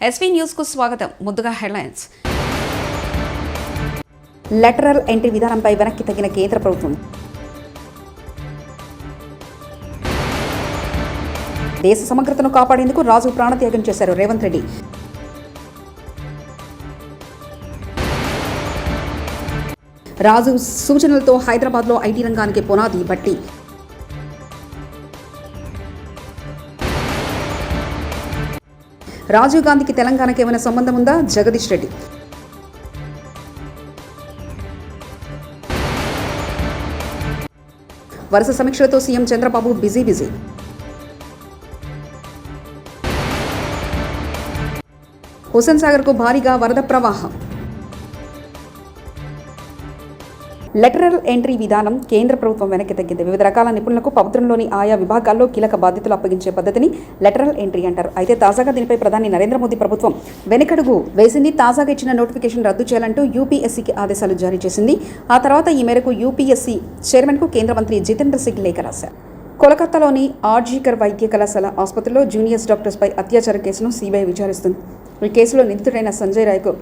SV news కు స్వాగతం. ముందుగా హెడ్లైన్స్. లెటరల్ ఎంట్రీ విధానంపై వెనక్కి తగ్గిన కేంద్ర ప్రభుత్వం. దేశ సమగ్రతను కాపాడేందుకు రాజు ప్రాణత్యాగం చేశారు రేవంత్ రెడ్డి. రాజు సూచనలతో హైదరాబాద్లో ఐటీ రంగానికి పునాది బట్టి. రాజీవ్ గాంధీకి తెలంగాణకి ఏమైనా సంబంధం ఉందా? జగదీష్ రెడ్డి. వరుస సమీక్షలతో సీఎం చంద్రబాబు బిజీ. హుస్సేన్ సాగర్కు భారీగా వరద ప్రవాహం. లెటరల్ ఎంట్రీ విధానం కేంద్ర ప్రభుత్వం వెనక్కి తగ్గింది. వివిధ రకాల నిపుణులకు ప్రభుత్వంలోని ఆయా విభాగాల్లో కీలక బాధ్యతలు అప్పగించే పద్ధతిని లెటరల్ ఎంట్రీ అంటారు. అయితే తాజాగా దీనిపై ప్రధాని నరేంద్ర మోదీ ప్రభుత్వం వెనకడుగు వేసింది. తాజాగా ఇచ్చిన నోటిఫికేషన్ రద్దు చేయాలంటూ యూపీఎస్సీకి ఆదేశాలు జారీ చేసింది. ఆ తర్వాత ఈ మేరకు యూపీఎస్సీ చైర్మన్కు కేంద్ర మంత్రి జితేంద్ర సింగ్ లేఖ రాశారు. కోలకత్తాలోని ఆర్జీకర్ వైద్య కళాశాల ఆసుపత్రిలో జూనియర్స్ డాక్టర్స్పై అత్యాచార కేసును సీబీఐ విచారిస్తుంది. ఈ కేసులో నిందితుడైన సంజయ్ రాయ్కు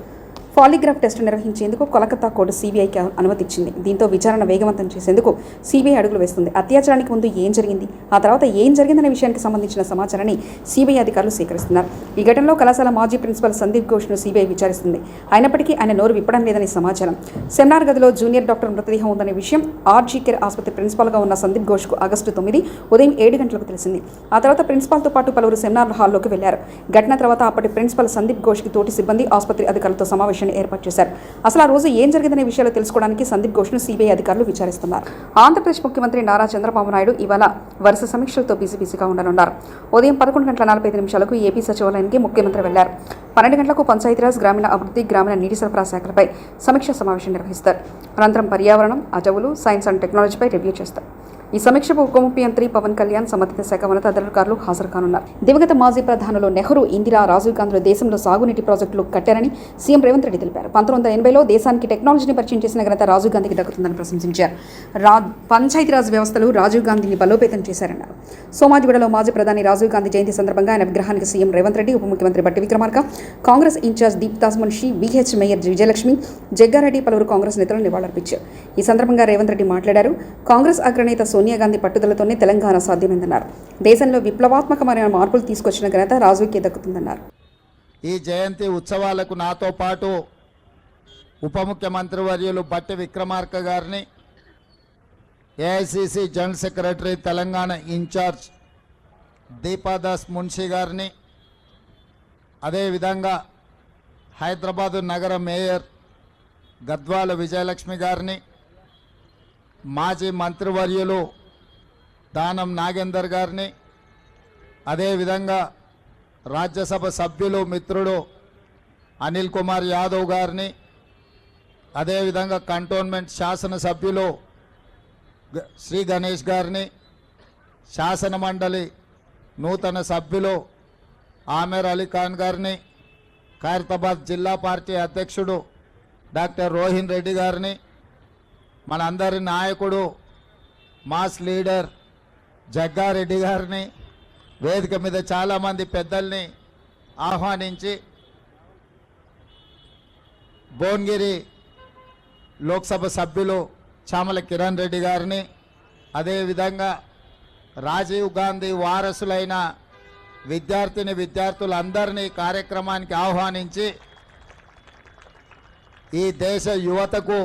పాలిగ్రాఫ్ టెస్టు నిర్వహించేందుకు కోలకత్తా కోర్టు సీబీఐకి అనుమతిచ్చింది. దీంతో విచారణ వేగవంతం చేసేందుకు సీబీఐ అడుగులు వేస్తుంది. అత్యాచారానికి ముందు ఏం జరిగింది, ఆ తర్వాత ఏం జరిగిందనే విషయానికి సంబంధించిన సమాచారాన్ని సీబీఐ అధికారులు సేకరిస్తున్నారు. ఈ ఘటనలో కళాశాల మాజీ ప్రిన్సిపల్ సందీప్ ఘోష్ను సీబీఐ విచారిస్తుంది. అయినప్పటికీ ఆయన నోరు విప్పడం లేదని సమాచారం. సెమినార్ గదిలో జూనియర్ డాక్టర్ మృతదేహం ఉందనే విషయం ఆర్జీకేర్ ఆసుపత్రి ప్రిన్సిపాల్గా ఉన్న సందీప్ ఘోష్కు ఆగస్టు 9 ఉదయం 7 గంటలకు తెలిసింది. ఆ తర్వాత ప్రిన్సిపాల్తో పాటు పలువురు సెమినార్ హాల్లోకి వెళ్లారు. ఘటన తర్వాత అప్పటి ప్రిన్సిపల్ సందీప్ ఘోష్కి తోటి సిబ్బంది ఆసుపత్రి అధికారులతో సమావేశం ఏర్పాటు చేశారు. అసలు ఆ రోజు ఏం జరిగిందనే విషయాలు తెలుసుకోవడానికి సందీప్ ఘోష్ను సీబీఐ అధికారులు విచారిస్తున్నారు. ఆంధ్రప్రదేశ్ ముఖ్యమంత్రి నారా చంద్రబాబు నాయుడు ఇవాళ వరుస సమీక్షలతో బిజీగా ఉండనున్నారు. ఉదయం 11:45 ఏపీ సచివాలయానికి ముఖ్యమంత్రి వెళ్లారు. 12 గంటలకు పంచాయతీరాజ్, గ్రామీణ అభివృద్ధి, గ్రామీణ నీటి సరఫరా శాఖలపై సమీక్షా సమావేశం నిర్వహిస్తారు. అనంతరం పర్యావరణం, అటవులు, సైన్స్ అండ్ టెక్నాలజీపై రివ్యూ చేస్తారు. ఈ సమీక్షకు ఉప ముఖ్యమంత్రి పవన్ కళ్యాణ్, సంబంధిత శాఖ ఉన్నతాధికారులు హాజరు కానున్నారు. దివంగత మాజీ ప్రధానులు నెహ్రూ, ఇందిరా, రాజీవ్ గాంధీలు దేశంలో సాగునీటి ప్రాజెక్టులు కట్టారని సీఎం రేవంత్ రెడ్డి తెలిపారు. 1980లో దేశానికి టెక్నాలజీని పరిచయం చేసిన ఘనత రాజీవ్ గాంధీకి దక్కుతుందని ప్రశంసించారు. పంచాయతీరాజ్ వ్యవస్థలు రాజీవ్ గాంధీని బలోపేతం చేశారన్నారు. సోమాజిగూడలో మాజీ ప్రధాని రాజీవ్ గాంధీ జయంతి సందర్భంగా ఆయన విగ్రహానికి సీఎం రేవంత్ రెడ్డి, ఉప ముఖ్యమంత్రి Bhatti Vikramarka, Congress in charge Deepdas Munshi, V H mayor Vijayalakshmi, Jaggareddy, పలువురు కాంగ్రెస్ నేతలు నివాళులర్పించారు. ఈ సందర్భంగా రేవంత్ రెడ్డి మాట్లాడారు. కాంగ్రెస్ అగ్రనేత సోనియా గాంధీ పట్టుదలతోనే తెలంగాణ సాధ్యమైందన్నారు. దేశంలో విప్లవాత్మకమైన మార్పులు తీసుకొచ్చిన ఘనత రాజుకే దక్కుతుందన్నారు. ఈ జయంతి ఉత్సవాలకు నాతో పాటు ఉప ముఖ్యమంత్రి వర్యులు బట్టి విక్రమార్క గారిని, AICC general secretary Telangana in charge Deepadas Munshi గారిని, అదేవిధంగా హైదరాబాదు నగర మేయర్ గద్వాల విజయలక్ష్మి గారిని, మాజీ మంత్రివర్యులు దానం నాగేందర్ గారిని, అదేవిధంగా రాజ్యసభ సభ్యులు మిత్రుడు అనిల్ కుమార్ యాదవ్ గారిని, అదేవిధంగా కంటోన్మెంట్ శాసనసభ్యులు శ్రీ గణేష్ గారిని, శాసన మండలి నూతన సభ్యులు ఆమెర్ అలీ ఖాన్ గారిని, ఖైరతాబాద్ జిల్లా పార్టీ అధ్యక్షుడు డాక్టర్ రోహిన్ రెడ్డి గారిని, మనందరి నాయకుడు మాస్ లీడర్ జగ్గారెడ్డి గారిని, వేదిక మీద చాలామంది పెద్దల్ని ఆహ్వానించి భువనగిరి లోక్సభ సభ్యులు చామల కిరణ్ రెడ్డి గారిని, అదేవిధంగా రాజీవ్ గాంధీ వారసులైన విద్యార్థులందరినీ కార్యక్రమానికి ఆహ్వానించి ఈ దేశ యువతకు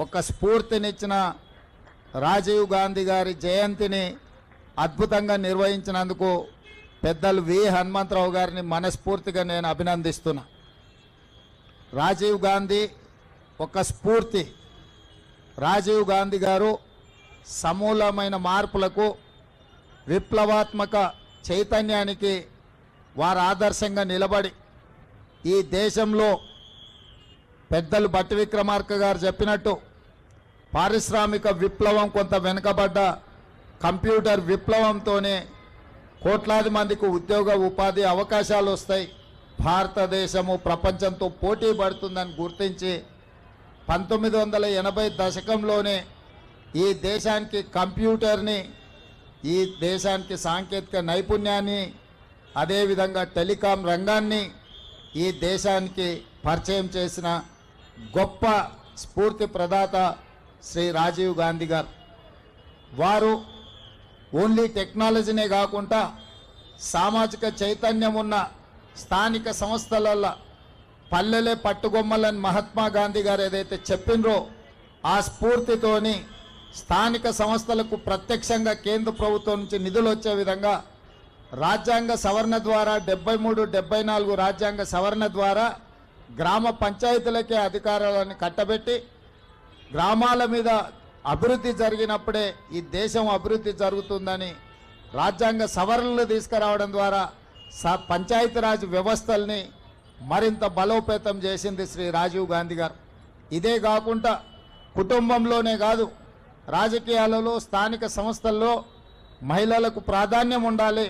ఒక స్ఫూర్తినిచ్చిన రాజీవ్ గాంధీ గారి జయంతిని అద్భుతంగా నిర్వహించినందుకు పెద్దలు వి హనుమంతరావు గారిని మనస్ఫూర్తిగా నేను అభినందిస్తున్నా. రాజీవ్ గాంధీ ఒక స్ఫూర్తి. రాజీవ్ గాంధీ గారు సమూలమైన మార్పులకు, విప్లవాత్మక చైతన్యానికి వారు ఆదర్శంగా నిలబడి ఈ దేశంలో పెద్దలు బట్టి విక్రమార్క గారు చెప్పినట్టు పారిశ్రామిక విప్లవం కొంత వెనుకబడ్డ కంప్యూటర్ విప్లవంతోనే కోట్లాది మందికి ఉద్యోగ ఉపాధి అవకాశాలు వస్తాయి, భారతదేశము ప్రపంచంతో పోటీ పడుతుందని గుర్తించి 1980 దశకంలోనే ఈ దేశానికి కంప్యూటర్ని, ఈ దేశానికి సాంకేతిక నైపుణ్యాన్ని, అదేవిధంగా టెలికాం రంగాన్ని ఈ దేశానికి పరిచయం చేసిన గొప్ప స్ఫూర్తి ప్రదాత శ్రీ రాజీవ్ గాంధీ గారు. వారు ఓన్లీ టెక్నాలజీనే కాకుండా సామాజిక చైతన్యం ఉన్న స్థానిక సంస్థలలో పల్లెలే పట్టుగొమ్మలని మహాత్మా గాంధీ గారు ఏదైతే చెప్పినరో ఆ స్ఫూర్తితోని స్థానిక సంస్థలకు ప్రత్యక్షంగా కేంద్ర ప్రభుత్వం నుంచి నిధులు వచ్చే విధంగా రాజ్యాంగ సవరణ ద్వారా 73, 74 రాజ్యాంగ సవరణ ద్వారా గ్రామ పంచాయతీలకే అధికారాలను కట్టబెట్టి గ్రామాల మీద అభివృద్ధి జరిగినప్పుడే ఈ దేశం అభివృద్ధి జరుగుతుందని రాజ్యాంగ సవరణలు తీసుకురావడం ద్వారా పంచాయతీరాజ్ వ్యవస్థల్ని మరింత బలోపేతం చేసింది శ్రీ రాజీవ్ గాంధీ గారు. ఇదే కాకుండా కుటుంబంలోనే కాదు, రాజకీయాలలో స్థానిక సంస్థల్లో మహిళలకు ప్రాధాన్యం ఉండాలి,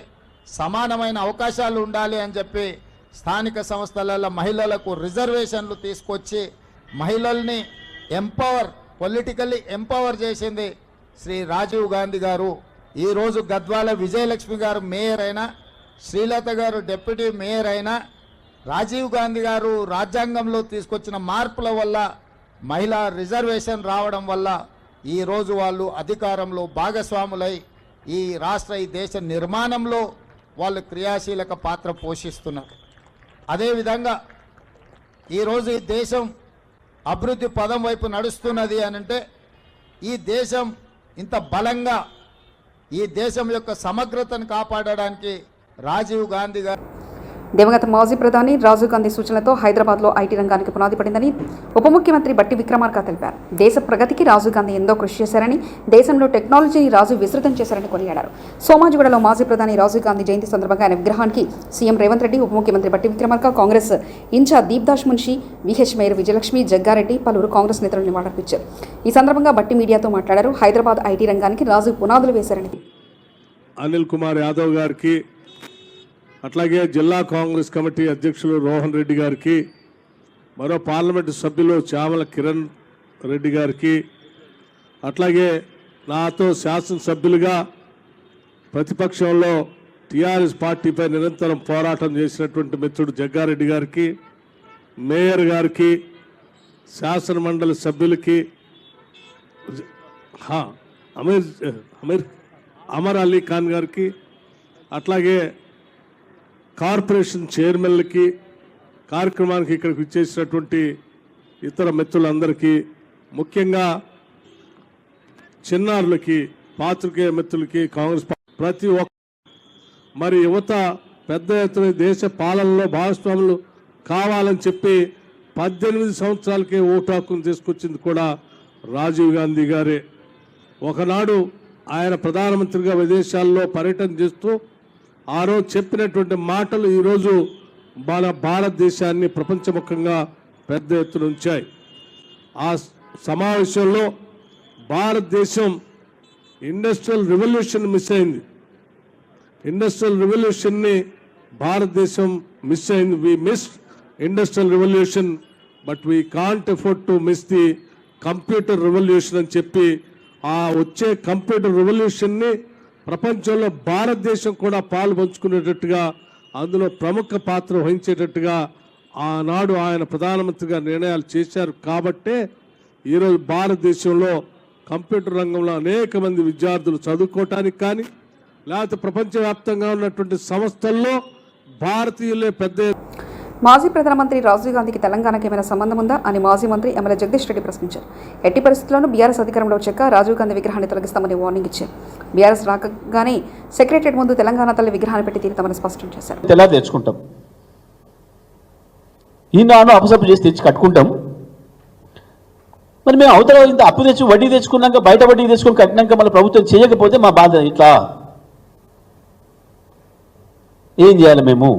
సమానమైన అవకాశాలు ఉండాలి అని చెప్పి స్థానిక సంస్థలలో మహిళలకు రిజర్వేషన్లు తీసుకొచ్చి మహిళల్ని పొలిటికల్లీ ఎంపవర్ చేసింది శ్రీ రాజీవ్ గాంధీ గారు. ఈరోజు గద్వాల విజయలక్ష్మి గారు మేయర్ అయినా, శ్రీలత గారు డిప్యూటీ మేయర్ అయినా, రాజీవ్ గాంధీ గారు రాజ్యాంగంలో తీసుకొచ్చిన మార్పుల వల్ల మహిళా రిజర్వేషన్ రావడం వల్ల ఈరోజు వాళ్ళు అధికారంలో భాగస్వాములై ఈ దేశ నిర్మాణంలో వాళ్ళు క్రియాశీలక పాత్ర పోషిస్తున్నారు. అదేవిధంగా ఈరోజు ఈ దేశం అభివృద్ధి పదం వైపు నడుస్తున్నది అనంటే ఈ దేశం ఇంత బలంగా ఈ దేశం యొక్క సమగ్రతను కాపాడడానికి రాజీవ్ గాంధీ గారు. దివంగత మాజీ ప్రధాని రాజీవ్ గాంధీ సూచనలతో హైదరాబాద్లో ఐటీ రంగానికి పునాది పడిందని ఉప ముఖ్యమంత్రి బట్టి విక్రమార్క తెలిపారు. దేశ ప్రగతికి రాజీవ్ గాంధీ ఎంతో కృషి చేశారని, దేశంలో టెక్నాలజీని రాజు విస్తృతం చేశారని కొనియాడారు. సోమాజిగూడలో మాజీ ప్రధాని రాజీవ్ గాంధీ జయంతి సందర్భంగా ఆయన విగ్రహానికి సీఎం రేవంత్ రెడ్డి, ఉప ముఖ్యమంత్రి Bhatti Vikramarka, Congress in charge Deepdas Munshi, V H mayor Vijayalakshmi, Jaggareddy, పలువురు కాంగ్రెస్ నేతలు నివాళులర్పించారు. ఈ సందర్భంగా బట్టి మీడియాతో మాట్లాడారు. హైదరాబాద్ ఐటీ రంగానికి రాజు పునాదులు వేశారని. అనిల్ కుమార్ యాదవ్ గారికి, అట్లాగే జిల్లా కాంగ్రెస్ కమిటీ అధ్యక్షులు రోహన్ రెడ్డి గారికి, మరో పార్లమెంటు సభ్యులు చామల కిరణ్ రెడ్డి గారికి, అట్లాగే నాతో శాసనసభ్యులుగా ప్రతిపక్షంలో టీఆర్ఎస్ పార్టీపై నిరంతరం పోరాటం చేసినటువంటి మిత్రుడు జగ్గారెడ్డి గారికి, మేయర్ గారికి, శాసన మండలి సభ్యులకి, అమర్ అలీ ఖాన్ గారికి, అట్లాగే కార్పొరేషన్ చైర్మన్లకి, కార్యక్రమానికి ఇక్కడికి ఇచ్చేసినటువంటి ఇతర మిత్రులందరికీ, ముఖ్యంగా చిన్నారులకి, పాత్రికేయ మిత్రులకి, కాంగ్రెస్ ప్రతి ఒక్క మరి యువత పెద్ద ఎత్తున దేశ పాలనలో భాగస్వాములు కావాలని చెప్పి 18 సంవత్సరాలకే ఓటు హక్కును తీసుకొచ్చింది కూడా రాజీవ్ గాంధీ గారే. ఒకనాడు ఆయన ప్రధానమంత్రిగా విదేశాల్లో పర్యటన చేస్తూ ఆ రోజు చెప్పినటువంటి మాటలు ఈరోజు మన భారతదేశాన్ని ప్రపంచముఖంగా పెద్ద ఎత్తున ఉంచాయి. ఆ సమావేశంలో భారతదేశం ఇండస్ట్రియల్ రెవల్యూషన్ మిస్ అయింది. ఇండస్ట్రియల్ రెవల్యూషన్ని భారతదేశం మిస్ అయింది. We missed industrial revolution but we can't afford to miss the computer revolution అని చెప్పి ఆ వచ్చే కంప్యూటర్ రెవల్యూషన్ని ప్రపంచంలో భారతదేశం కూడా పాలు పంచుకునేటట్టుగా, అందులో ప్రముఖ పాత్ర వహించేటట్టుగా ఆనాడు ఆయన ప్రధానమంత్రిగా నిర్ణయాలు చేశారు. కాబట్టే ఈరోజు భారతదేశంలో కంప్యూటర్ రంగంలో అనేక మంది విద్యార్థులు చదువుకోవటానికి కానీ, లేకపోతే ప్రపంచవ్యాప్తంగా ఉన్నటువంటి సంస్థల్లో భారతీయులే పెద్ద. మాజీ ప్రధానమంత్రి రాజీవ్ గాంధీకి తెలంగాణకి ఏమైనా సంబంధం ఉందా అని మాజీ మంత్రి ఎమ్మెల్యే జగదీష్ రెడ్డి ప్రశ్నించారు. ఎట్టి పరిస్థితుల్లోనూ బీఆర్ఎస్ అధికారంలో వచ్చాక రాజీవ్ గాంధీ విగ్రహాన్ని తొలగిస్తామని వార్నింగ్ ఇచ్చారు. బీఆర్ఎస్ రాగానే సెక్రటరియట్ ముందు తెలంగాణ తల్లి విగ్రహాన్ని పెట్టి తీరుతామని స్పష్టం చేశారు. ఎలా తెచ్చుకుంటాం, ఈనాడు అపసప్పు చేసి తెచ్చి కట్టుకుంటాం. మరి మేము అవతల ఇంత అప్పు తెచ్చి వడ్డీ తెచ్చుకున్నాక, బయట వడ్డీ తెచ్చుకొని కట్టినాక మళ్ళీ ప్రభుత్వం చేయకపోతే మా బాధ ఇట్లా ఏం చేయాలి? మేము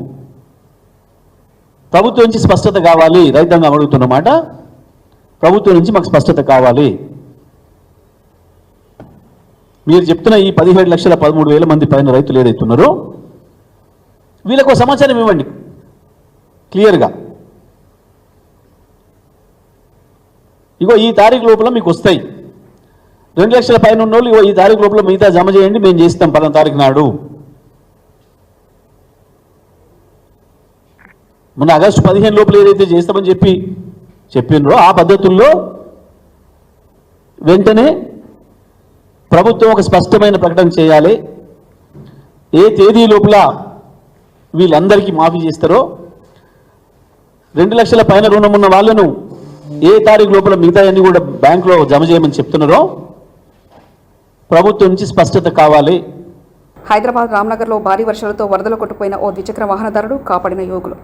ప్రభుత్వం నుంచి స్పష్టత కావాలి. రైతాంగం అడుగుతున్నమాట, ప్రభుత్వం నుంచి మాకు స్పష్టత కావాలి. మీరు చెప్తున్న ఈ 17,13,000 మంది పైన రైతులు ఏదైతున్నారో వీళ్ళకు సమాచారం ఇవ్వండి క్లియర్గా. ఇగో ఈ తారీఖు లోపల మీకు వస్తాయి. 2 లక్షల పైన ఉన్న వాళ్ళు ఇగో ఈ తారీఖు లోపల మిగతా జమ చేయండి, మేము చేస్తాం 10వ తారీఖు నాడు. మొన్న ఆగస్టు 15 లోపల ఏదైతే చేస్తామని చెప్పినరో ఆ పద్ధతుల్లో వెంటనే ప్రభుత్వం ఒక స్పష్టమైన ప్రకటన చేయాలి. ఏ తేదీ లోపల వీళ్ళందరికీ మాఫీ చేస్తారో, 2 లక్షల పైన రుణం ఉన్న వాళ్ళను ఏ తారీఖు లోపల మిగతా అన్ని కూడా బ్యాంకులో జమ చేయమని చెప్తున్నారో ప్రభుత్వం నుంచి స్పష్టత కావాలి. హైదరాబాద్ రామ్నగర్లో భారీ వర్షాలతో వరదలు కొట్టుకుపోయిన ఓ ద్విచక్ర వాహనదారుడు కాపాడిన యువకులు.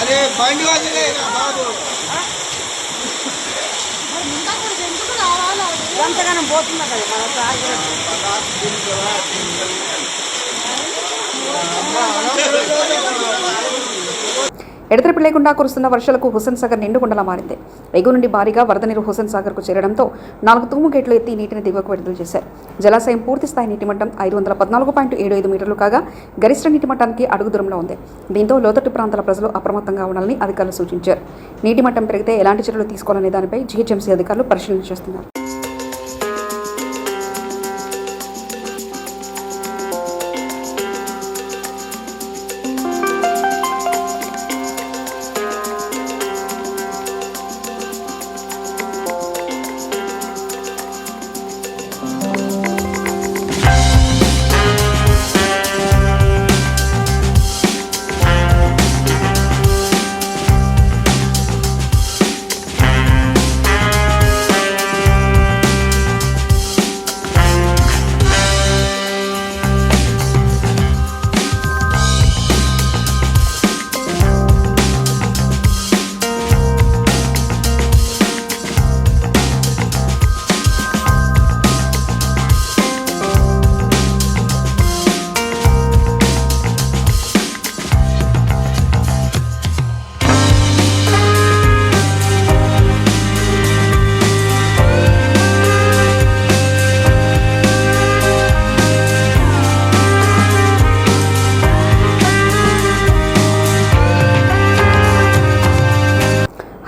अरे బండి వదిలే బాబు అంతగానం పోతున్నా కదా ఎడతెరిపి లేకుండా కురుస్తున్న వర్షాలకు హుస్సేన్ సాగర్ నిండుకుండలా మారింది. ఎగువ నుండి భారీగా వరద నీరు హుస్సేన్ సాగర్కు చేరడంతో 4 తూము గేట్లు ఎత్తి నీటిని దిగువకు విడుదల చేశారు. జలాశయం పూర్తి స్థాయి నీటి మట్టం 514.75 మీటర్లు కాగా గరిష్ట నీటి మట్టానికి అడుగు దూరంలో ఉంది. దీంతో లోతట్టు ప్రాంతాల ప్రజలు అప్రమత్తంగా ఉండాలని అధికారులు సూచించారు. నీటి మట్టం పెరిగితే ఎలాంటి చర్యలు తీసుకోవాలనే దానిపై జీహెచ్ఎంసీ అధికారులు పరిశీలన చేస్తున్నారు.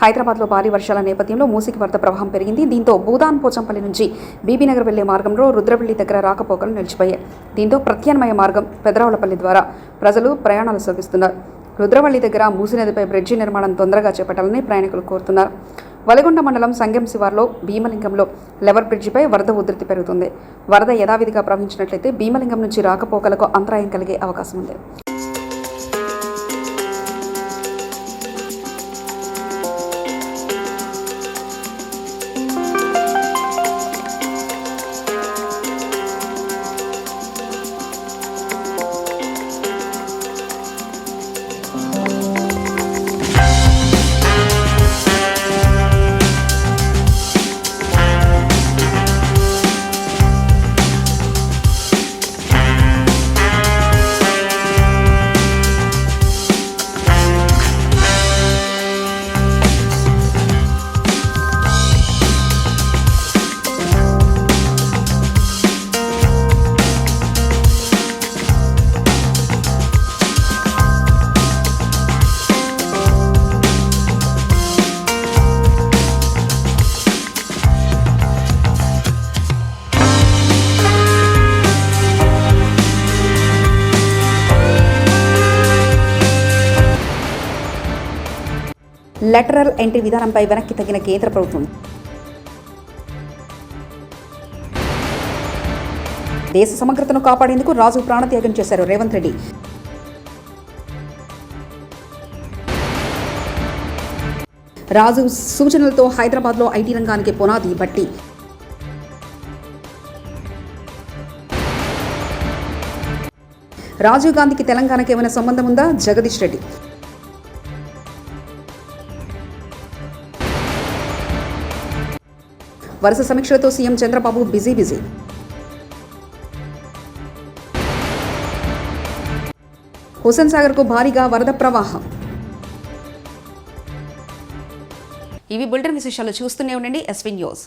హైదరాబాద్లో భారీ వర్షాల నేపథ్యంలో మూసికి వరద ప్రవాహం పెరిగింది. దీంతో భూదాన్ పోచంపల్లి నుంచి బీబీనగర్ వెళ్లే మార్గంలో రుద్రవెల్లి దగ్గర రాకపోకలు నిలిచిపోయాయి. దీంతో ప్రత్యామ్నాయ మార్గం పెదరావులపల్లి ద్వారా ప్రజలు ప్రయాణాలు సాగిస్తున్నారు. రుద్రవల్లి దగ్గర మూసి నదిపై బ్రిడ్జి నిర్మాణం తొందరగా చేపట్టాలని ప్రయాణికులు కోరుతున్నారు. వలిగొండ మండలం సంగెం శివార్లో భీమలింగంలో లెవర్ బ్రిడ్జిపై వరద ఉధృతి పెరుగుతుంది. వరద యథావిధిగా ప్రవహించినట్లయితే భీమలింగం నుంచి రాకపోకలకు అంతరాయం కలిగే అవకాశం ఉంది. లెటరల్ ఎంట్రీ విధానంపై వెనక్కి తగ్గిన కేంద్ర ప్రభుత్వం. దేశ సమగ్రతను కాపాడేందుకు రాజు ప్రాణత్యాగం చేశారు రేవంత్ రెడ్డి. రాజు సూచనలతో హైదరాబాద్లో ఐటీ రంగానికి పునాది బట్టి. రాజీవ్ గాంధీకి తెలంగాణకి ఏమైనా సంబంధం ఉందా? జగదీష్ రెడ్డి. వరుస సమీక్షలతో సీఎం చంద్రబాబు బిజీ. హుస్సేన్ సాగర్కు భారీగా వరద ప్రవాహం. ఇవి బులెటిన్ విశేషాలు. చూస్తూనే ఉండండి ఎస్వీ న్యూస్.